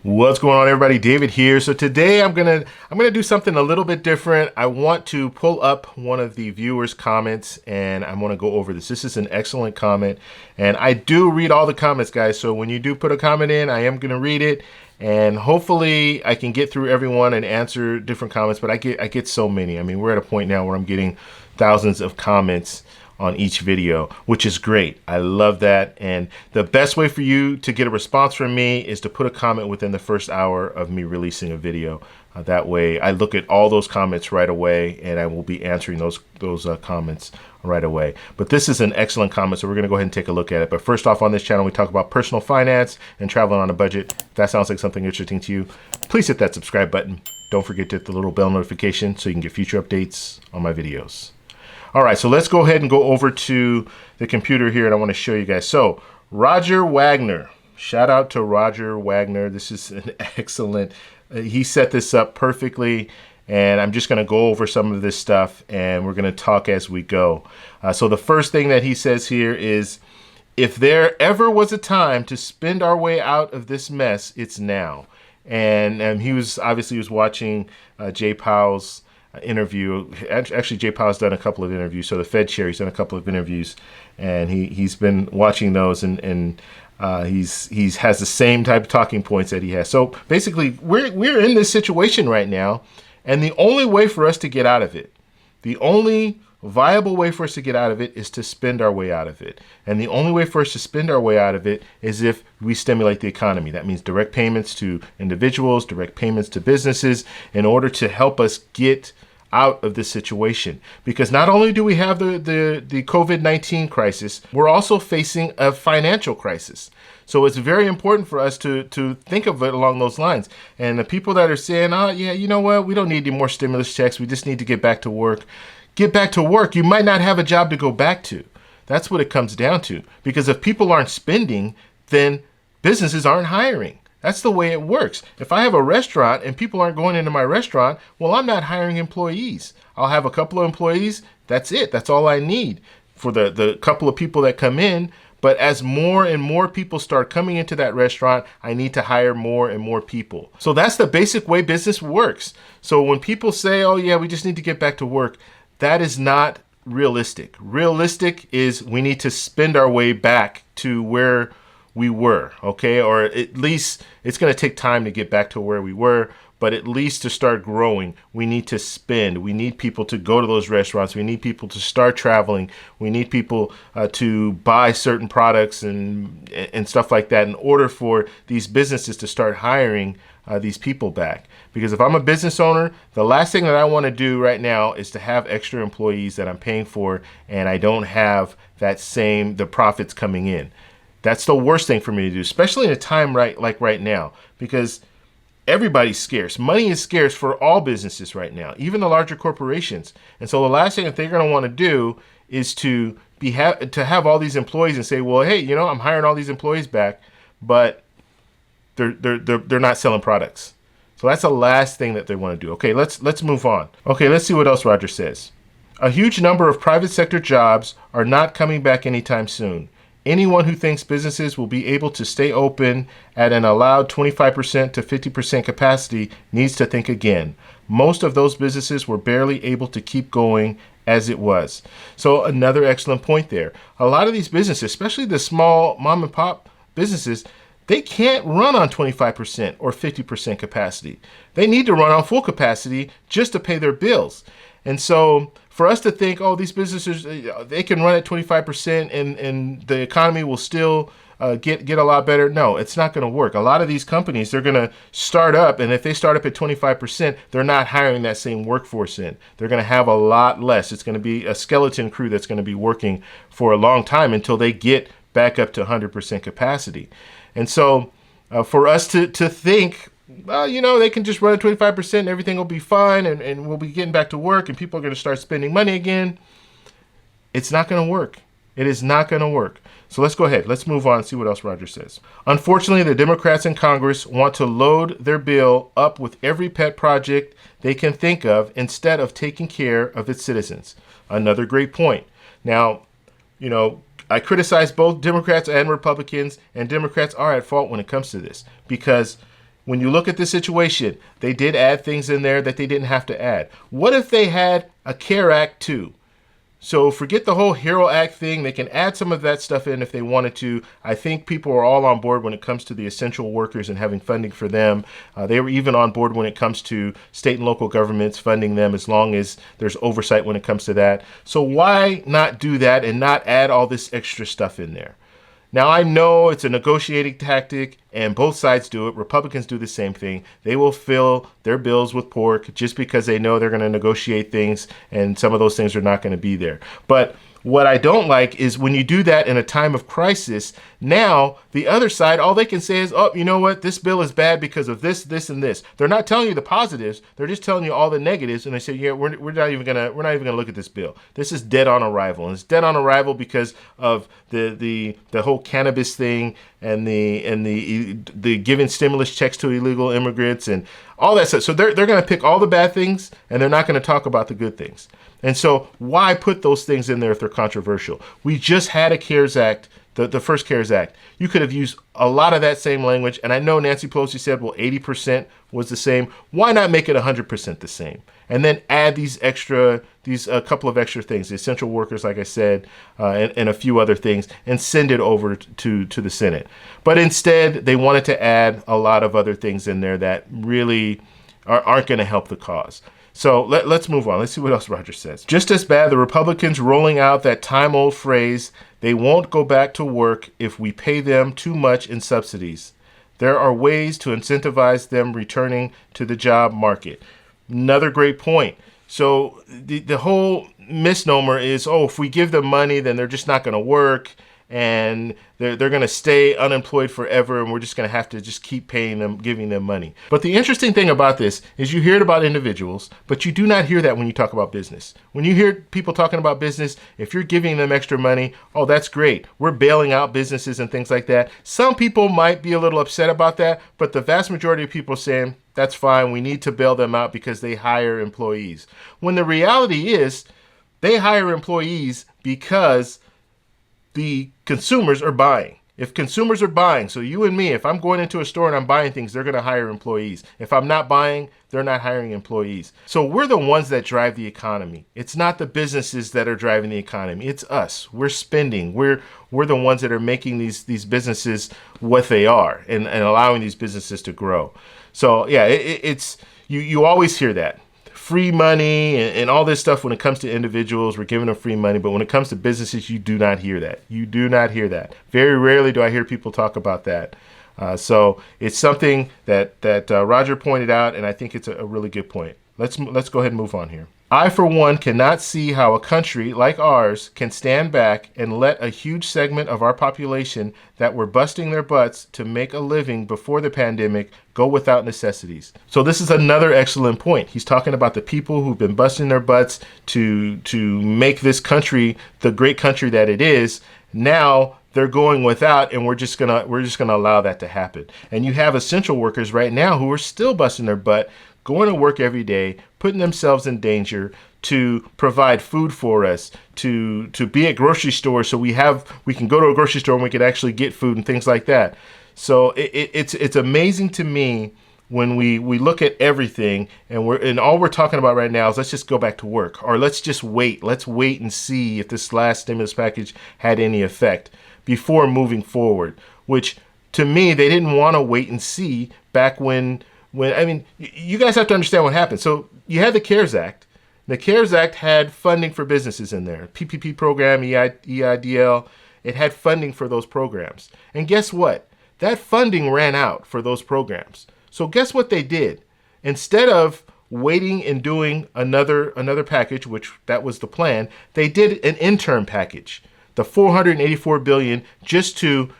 What's going on, everybody? David here. So today I'm gonna do something a little bit different. I want to pull up one of the viewers' comments and I want to go over this. This is an excellent comment, and I do read all the comments, guys. So when you do put a comment in, I am gonna read it, and hopefully I can get through everyone and answer different comments. But I get so many. I mean, we're at a point now where I'm getting thousands of comments on each video, which is great. I love that. And the best way for you to get a response from me is to put a comment within the first hour of me releasing a video. That way I look at all those comments right away and I will be answering those comments right away. But this is an excellent comment, so we're going to go ahead and take a look at it. But first off, on this channel we talk about personal finance and traveling on a budget. If that sounds like something interesting to you, please hit that subscribe button. Don't forget to hit the little bell notification so you can get future updates on my videos. All right, so let's go ahead and go over to the computer here, and I want to show you guys. So Roger Wagner, shout out to Roger Wagner. This is an excellent, he set this up perfectly, and I'm just going to go over some of this stuff, and we're going to talk as we go. So the first thing that he says here is, if there ever was a time to spend our way out of this mess, it's now. And he was watching Jay Powell's interview. Actually, Jay Powell's done a couple of interviews. So the Fed chair, he's done a couple of interviews, and he's been watching those, and he's has the same type of talking points that he has. So basically, we're in this situation right now, and the only way for us to get out of it, the only viable way for us to get out of it, is to spend our way out of it. And the only way for us to spend our way out of it is if we stimulate the economy. That means direct payments to individuals, direct payments to businesses, in order to help us get out of this situation. Because not only do we have the COVID-19 crisis, we're also facing a financial crisis. So it's very important for us to think of it along those lines. And the people that are saying, oh yeah, you know what, we don't need any more stimulus checks, we just need to get back to work. Get back to work. You might not have a job to go back to. That's what it comes down to. Because if people aren't spending, then businesses aren't hiring. That's the way it works. If I have a restaurant and people aren't going into my restaurant, well, I'm not hiring employees. I'll have a couple of employees. That's it. That's all I need for the couple of people that come in. But as more and more people start coming into that restaurant, I need to hire more and more people. So that's the basic way business works. So when people say, oh yeah, we just need to get back to work, that is not realistic. Realistic is we need to spend our way back to where we were, okay? Or at least it's going to take time to get back to where we were, but at least to start growing, we need to spend. We need people to go to those restaurants. We need people to start traveling. We need people to buy certain products and stuff like that in order for these businesses to start hiring these people back. Because if I'm a business owner, the last thing that I want to do right now is to have extra employees that I'm paying for and I don't have the profits coming in. That's the worst thing for me to do, especially in a time like right now, because everybody's scarce. Money is scarce for all businesses right now, even the larger corporations. And so the last thing that they're going to want to do is to have all these employees and say, well, hey, you know, I'm hiring all these employees back, but they're not selling products. So that's the last thing that they want to do. Okay, let's move on. Okay, let's see what else Roger says. A huge number of private sector jobs are not coming back anytime soon. Anyone who thinks businesses will be able to stay open at an allowed 25% to 50% capacity needs to think again. Most of those businesses were barely able to keep going as it was. So another excellent point there. A lot of these businesses, especially the small mom and pop businesses, they can't run on 25% or 50% capacity. They need to run on full capacity just to pay their bills. And so for us to think, oh, these businesses, they can run at 25% and the economy will still get a lot better. No, it's not going to work. A lot of these companies, they're going to start up, and if they start up at 25%, they're not hiring that same workforce in. They're going to have a lot less. It's going to be a skeleton crew that's going to be working for a long time until they get back up to 100% capacity. And so for us to think, well, you know, they can just run at 25% and everything will be fine and we'll be getting back to work and people are going to start spending money again, it's not going to work. It is not going to work. So let's go ahead. Let's move on and see what else Roger says. Unfortunately, the Democrats in Congress want to load their bill up with every pet project they can think of instead of taking care of its citizens. Another great point. Now, you know, I criticize both Democrats and Republicans, and Democrats are at fault when it comes to this because when you look at the situation, they did add things in there that they didn't have to add. What if they had a CARE Act too? So forget the whole HERO Act thing. They can add some of that stuff in if they wanted to. I think people are all on board when it comes to the essential workers and having funding for them. They were even on board when it comes to state and local governments funding them, as long as there's oversight when it comes to that. So why not do that and not add all this extra stuff in there? Now, I know it's a negotiating tactic, and both sides do it. Republicans do the same thing. They will fill their bills with pork just because they know they're going to negotiate things, and some of those things are not going to be there. But what I don't like is when you do that in a time of crisis, now the other side, all they can say is, oh, you know what? This bill is bad because of this, this, and this. They're not telling you the positives. They're just telling you all the negatives. And they say, yeah, we're not even gonna look at this bill. This is dead on arrival. And it's dead on arrival because of the whole cannabis thing and the giving stimulus checks to illegal immigrants and all that stuff. So they're going to pick all the bad things, and they're not going to talk about the good things. And so why put those things in there if they're controversial? We just had a CARES Act, the first CARES Act. You could have used a lot of that same language. And I know Nancy Pelosi said, well, 80% was the same. Why not make it 100% the same? And then add these a couple of extra things, the essential workers, like I said, and a few other things, and send it over to the Senate. But instead, they wanted to add a lot of other things in there that really aren't going to help the cause. So let's move on. Let's see what else Roger says. Just as bad, the Republicans rolling out that time-old phrase, they won't go back to work if we pay them too much in subsidies. There are ways to incentivize them returning to the job market. Another great point. So the whole misnomer is, oh, if we give them money, then they're just not going to work, and they're going to stay unemployed forever, and we're just going to have to just keep paying them, giving them money. But the interesting thing about this is you hear it about individuals, but you do not hear that when you talk about business. When you hear people talking about business, if you're giving them extra money, oh, that's great. We're bailing out businesses and things like that. Some people might be a little upset about that, but the vast majority of people are saying, that's fine. We need to bail them out because they hire employees. When the reality is they hire employees because the consumers are buying. If consumers are buying, so you and me, if I'm going into a store and I'm buying things, they're going to hire employees. If I'm not buying, they're not hiring employees. So we're the ones that drive the economy. It's not the businesses that are driving the economy. It's us. We're spending. We're the ones that are making these businesses what they are and allowing these businesses to grow. So yeah, it's you always hear that. Free money and all this stuff when it comes to individuals, we're giving them free money. But when it comes to businesses, you do not hear that. You do not hear that. Very rarely do I hear people talk about that. So it's something that Roger pointed out, and I think it's a really good point. Let's go ahead and move on here. I, for one, cannot see how a country like ours can stand back and let a huge segment of our population that were busting their butts to make a living before the pandemic go without necessities. So this is another excellent point. He's talking about the people who've been busting their butts to make this country the great country that it is. Now they're going without, and we're just gonna allow that to happen. And you have essential workers right now who are still busting their butt, going to work every day, putting themselves in danger to provide food for us, to be at grocery stores so we can go to a grocery store and we can actually get food and things like that. So it's amazing to me when we look at everything and all we're talking about right now is let's just go back to work, or let's just wait. Let's wait and see if this last stimulus package had any effect before moving forward, which to me, they didn't want to wait and see back when I mean, you guys have to understand what happened. So you had the CARES Act. The CARES Act had funding for businesses in there. PPP program, EIDL, it had funding for those programs. And guess what? That funding ran out for those programs. So guess what they did? Instead of waiting and doing another package, which that was the plan, they did an interim package, the $484 billion, just to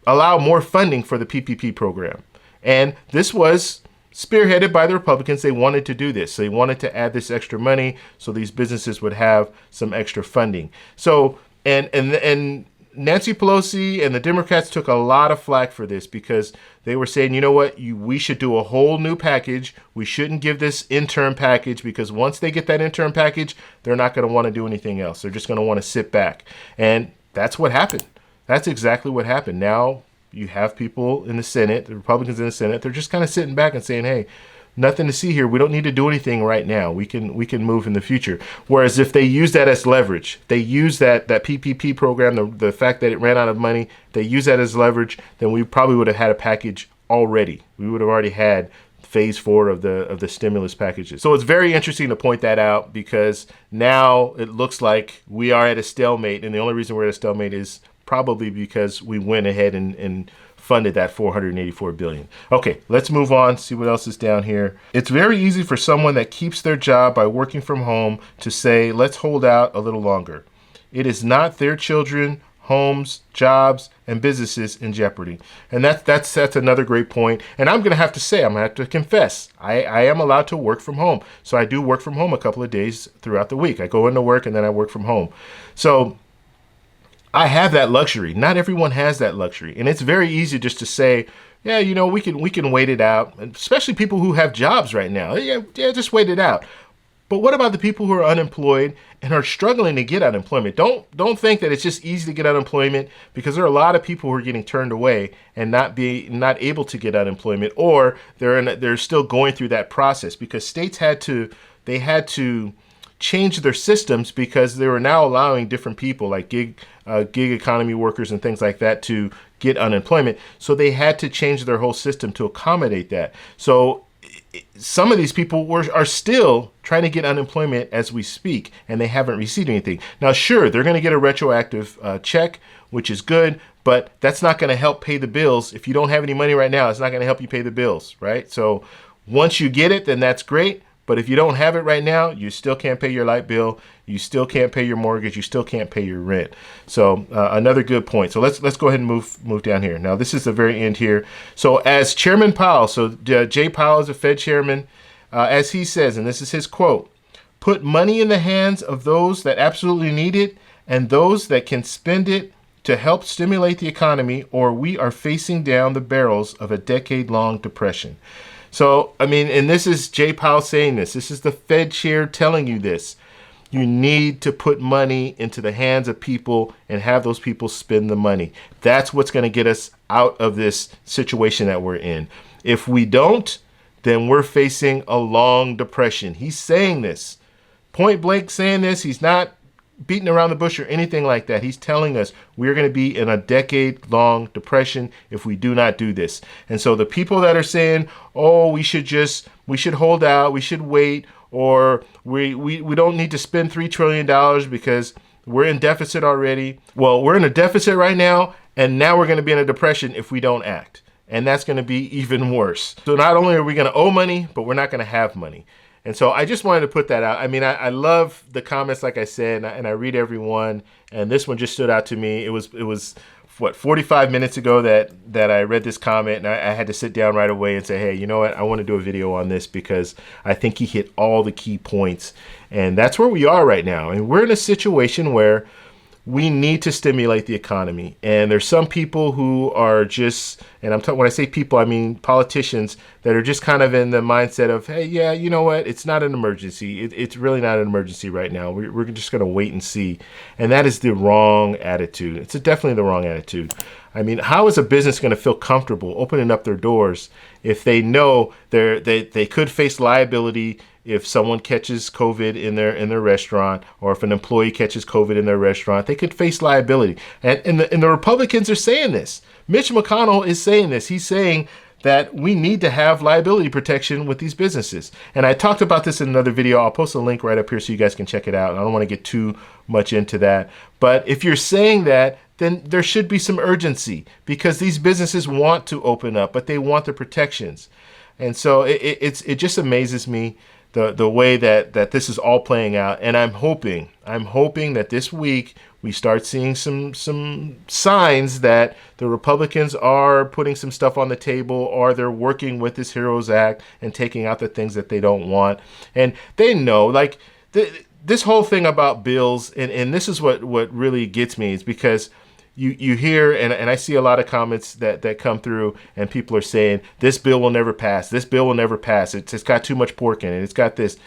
allow more funding for the PPP program. And this was spearheaded by the Republicans. They wanted to do this. They wanted to add this extra money so these businesses would have some extra funding. So, and Nancy Pelosi and the Democrats took a lot of flack for this because they were saying, you know what, we should do a whole new package. We shouldn't give this interim package because once they get that interim package, they're not going to want to do anything else. They're just going to want to sit back. And that's what happened. That's exactly what happened. Now, you have people in the Senate, the Republicans in the Senate, they're just kind of sitting back and saying, hey, nothing to see here. We don't need to do anything right now. We can move in the future. Whereas if they use that as leverage, they use that PPP program, the fact that it ran out of money, they use that as leverage, then we probably would have had a package already. We would have already had phase 4 of the stimulus packages. So it's very interesting to point that out, because now it looks like we are at a stalemate, and the only reason we're at a stalemate is probably because we went ahead and funded that $484 billion. Okay, let's move on, see what else is down here. It's very easy for someone that keeps their job by working from home to say, let's hold out a little longer. It is not their children, homes, jobs, and businesses in jeopardy. And that's another great point. And I'm going to have to say, I'm going to have to confess, I am allowed to work from home. So I do work from home a couple of days throughout the week. I go into work and then I work from home. So I have that luxury. Not everyone has that luxury. And it's very easy just to say, yeah, you know, we can wait it out, especially people who have jobs right now. Yeah, just wait it out. But what about the people who are unemployed and are struggling to get unemployment? Don't think that it's just easy to get unemployment, because there are a lot of people who are getting turned away and not able to get unemployment, or they're still going through that process because states had to change their systems, because they were now allowing different people like gig economy workers and things like that to get unemployment. So they had to change their whole system to accommodate that. So some of these people are still trying to get unemployment as we speak, and they haven't received anything. Now, sure, they're going to get a retroactive check, which is good, but that's not going to help pay the bills. If you don't have any money right now, it's not going to help you pay the bills, right? So once you get it, then that's great. But if you don't have it right now, you still can't pay your light bill. You still can't pay your mortgage. You still can't pay your rent. So another good point. So let's go ahead and move down here. Now, this is the very end here. So as Chairman Powell, Jay Powell is a Fed chairman, as he says, and this is his quote, "Put money in the hands of those that absolutely need it and those that can spend it to help stimulate the economy, or we are facing down the barrels of a decade-long depression." So, I mean, and this is Jay Powell saying this. This is the Fed chair telling you this. You need to put money into the hands of people and have those people spend the money. That's what's going to get us out of this situation that we're in. If we don't, then we're facing a long depression. He's saying this, point blank saying this. He's not beating around the bush or anything like that. He's telling us we're going to be in a decade-long depression if we do not do this. And so the people that are saying, oh, we should hold out, we should wait, or we don't need to spend $3 trillion because we're in deficit already. Well, we're in a deficit right now, and now we're going to be in a depression if we don't act. And that's going to be even worse. So not only are we going to owe money, but we're not going to have money. And so I just wanted to put that out. I mean, I love the comments, like I said, and I read every one. And this one just stood out to me. It was what, 45 minutes ago that I read this comment, and I had to sit down right away and say, hey, you know what? I want to do a video on this because I think he hit all the key points. And that's where we are right now. And we're in a situation where we need to stimulate the economy. And there's some people who are just, and when I say people, I mean politicians, that are just kind of in the mindset of, hey, yeah, you know what? It's not an emergency. It's really not an emergency right now. We're just going to wait and see. And that is the wrong attitude. It's definitely the wrong attitude. I mean, how is a business going to feel comfortable opening up their doors if they know they could face liability if someone catches COVID in their restaurant, or if an employee catches COVID in their restaurant? They could face liability. And the Republicans are saying this. Mitch McConnell is saying this. He's saying that we need to have liability protection with these businesses. And I talked about this in another video. I'll post a link right up here so you guys can check it out. I don't want to get too much into that. But if you're saying that, then there should be some urgency, because these businesses want to open up, but they want the protections. And so it just amazes me the way that this is all playing out. And I'm hoping that this week we start seeing some signs that the Republicans are putting some stuff on the table, or they're working with this HEROES Act and taking out the things that they don't want. And they know, like, this whole thing about bills, and this is what really gets me, is because you hear, and I see a lot of comments that come through, and people are saying, this bill will never pass. This bill will never pass. It's got too much pork in it. It's got this.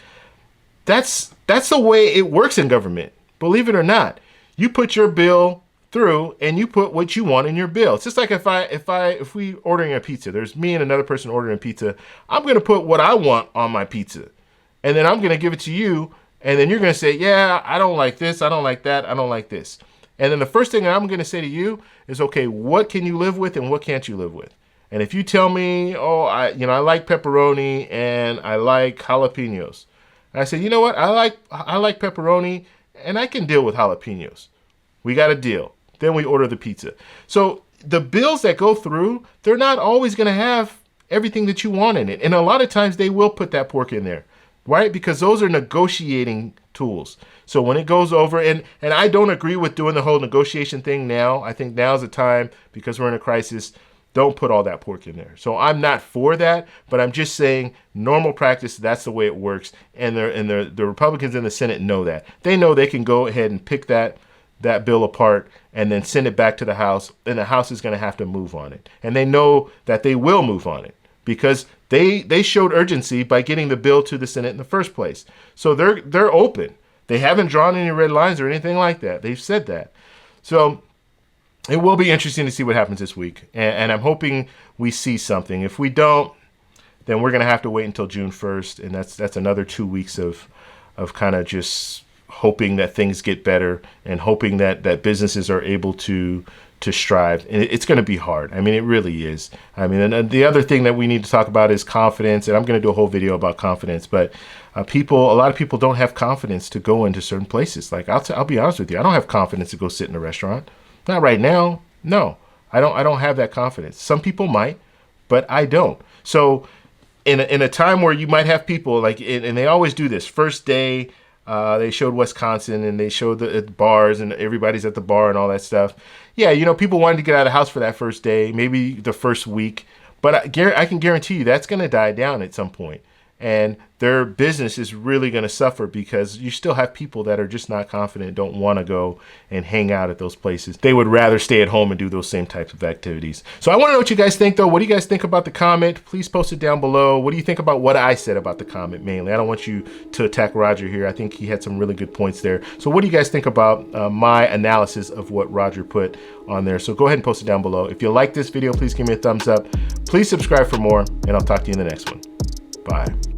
That's the way it works in government. Believe it or not. You put your bill through and you put what you want in your bill. It's just like if we ordering a pizza, there's me and another person ordering pizza. I'm going to put what I want on my pizza, and then I'm going to give it to you, and then you're going to say, yeah, I don't like this, I don't like that, I don't like this. And then the first thing I'm going to say to you is, okay, what can you live with and what can't you live with? And if you tell me, oh, I like pepperoni and I like jalapenos, I say, you know what, I like pepperoni and I can deal with jalapenos. We got a deal. Then we order the pizza. So the bills that go through, they're not always going to have everything that you want in it. And a lot of times they will put that pork in there, right? Because those are negotiating tools. So when it goes over, and I don't agree with doing the whole negotiation thing now. I think now's the time, because we're in a crisis, don't put all that pork in there. So I'm not for that, but I'm just saying normal practice, that's the way it works. And the Republicans in the Senate know that. They know they can go ahead and pick that bill apart and then send it back to the House, and the House is going to have to move on it. And they know that they will move on it because they showed urgency by getting the bill to the Senate in the first place. So they're open. They haven't drawn any red lines or anything like that. They've said that. So it will be interesting to see what happens this week. And I'm hoping we see something. If we don't, then we're going to have to wait until June 1st. And that's another 2 weeks of kind of just hoping that things get better and hoping that businesses are able to strive. And it's going to be hard. I mean, it really is. I mean, and the other thing that we need to talk about is confidence. And I'm going to do a whole video about confidence. But a lot of people don't have confidence to go into certain places. Like I'll be honest with you, I don't have confidence to go sit in a restaurant. Not right now. No, I don't have that confidence. Some people might, but I don't. So in a time where you might have people like, and they always do this, first day, they showed Wisconsin and they showed the bars and everybody's at the bar and all that stuff. Yeah, people wanted to get out of the house for that first day, maybe the first week, but I can guarantee you that's going to die down at some point. And their business is really going to suffer because you still have people that are just not confident, don't want to go and hang out at those places. They would rather stay at home and do those same types of activities. So I want to know what you guys think, though. What do you guys think about the comment? Please post it down below. What do you think about what I said about the comment mainly? I don't want you to attack Roger here. I think he had some really good points there. So what do you guys think about my analysis of what Roger put on there? So go ahead and post it down below. If you like this video, please give me a thumbs up. Please subscribe for more, and I'll talk to you in the next one. Bye.